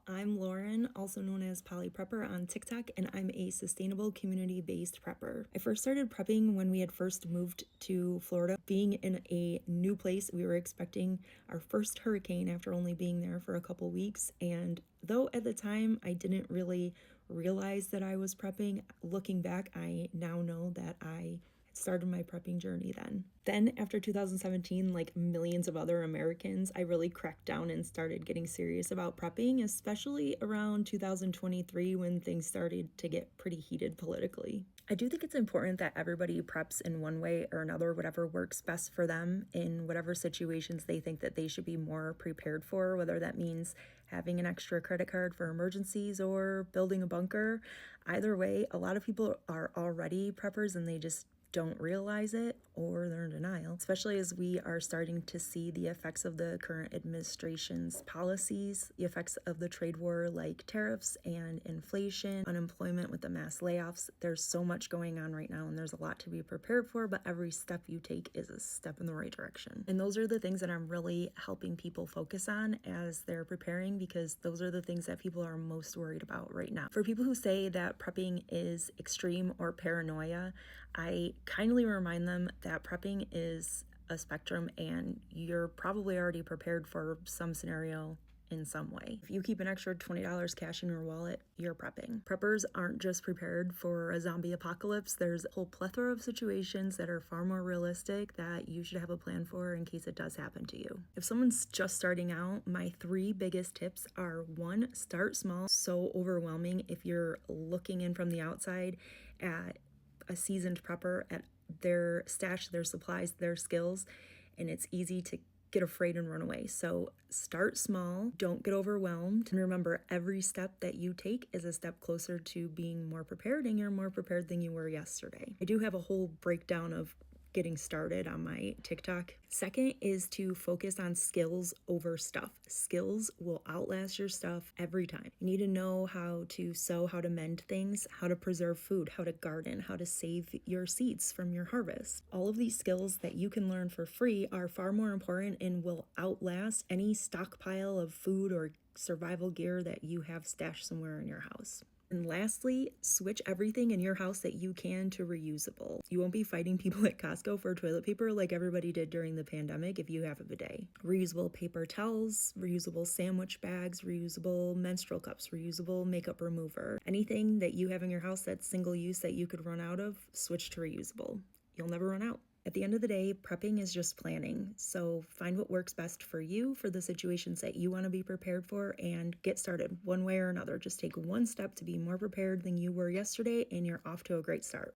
y'all. I'm Lauren, also known as Poly Prepper on TikTok, and I'm a sustainable community-based prepper. I first started prepping when we had first moved to Florida. Being in a new place, we were expecting our first hurricane after only being there for a couple weeks, and though at the time I didn't really realize that I was prepping, looking back, I now know that I started my prepping journey then. Then, after 2017, like millions of other Americans, I really cracked down and started getting serious about prepping, especially around 2023 when things started to get pretty heated politically. I do think it's important that everybody preps in one way or another, whatever works best for them in whatever situations they think that they should be more prepared for, whether that means having an extra credit card for emergencies or building a bunker. Either way, a lot of people are already preppers and they just don't realize it or they're in denial, especially as we are starting to see the effects of the current administration's policies, the effects of the trade war like tariffs and inflation, unemployment with the mass layoffs. There's so much going on right now and there's a lot to be prepared for, but every step you take is a step in the right direction. And those are the things that I'm really helping people focus on as they're preparing, because those are the things that people are most worried about right now. For people who say that prepping is extreme or paranoia, I kindly remind them that prepping is a spectrum and you're probably already prepared for some scenario in some way. If you keep an extra $20 cash in your wallet, you're prepping. Preppers aren't just prepared for a zombie apocalypse. There's a whole plethora of situations that are far more realistic that you should have a plan for in case it does happen to you. If someone's just starting out, my 3 biggest tips are: 1, start small. So overwhelming if you're looking in from the outside at a seasoned prepper, at their stash, their supplies, their skills, and it's easy to get afraid and run away. So start small, don't get overwhelmed, and remember, every step that you take is a step closer to being more prepared, and you're more prepared than you were yesterday. I do have a whole breakdown of getting started on my TikTok. Second is to focus on skills over stuff. Skills will outlast your stuff every time. You need to know how to sew, how to mend things, how to preserve food, how to garden, how to save your seeds from your harvest. All of these skills that you can learn for free are far more important and will outlast any stockpile of food or survival gear that you have stashed somewhere in your house. And lastly, switch everything in your house that you can to reusable. You won't be fighting people at Costco for toilet paper like everybody did during the pandemic if you have a bidet. Reusable paper towels, reusable sandwich bags, reusable menstrual cups, reusable makeup remover. Anything that you have in your house that's single use that you could run out of, switch to reusable. You'll never run out. At the end of the day, prepping is just planning. So find what works best for you, for the situations that you want to be prepared for, and get started one way or another. Just take one step to be more prepared than you were yesterday, and you're off to a great start.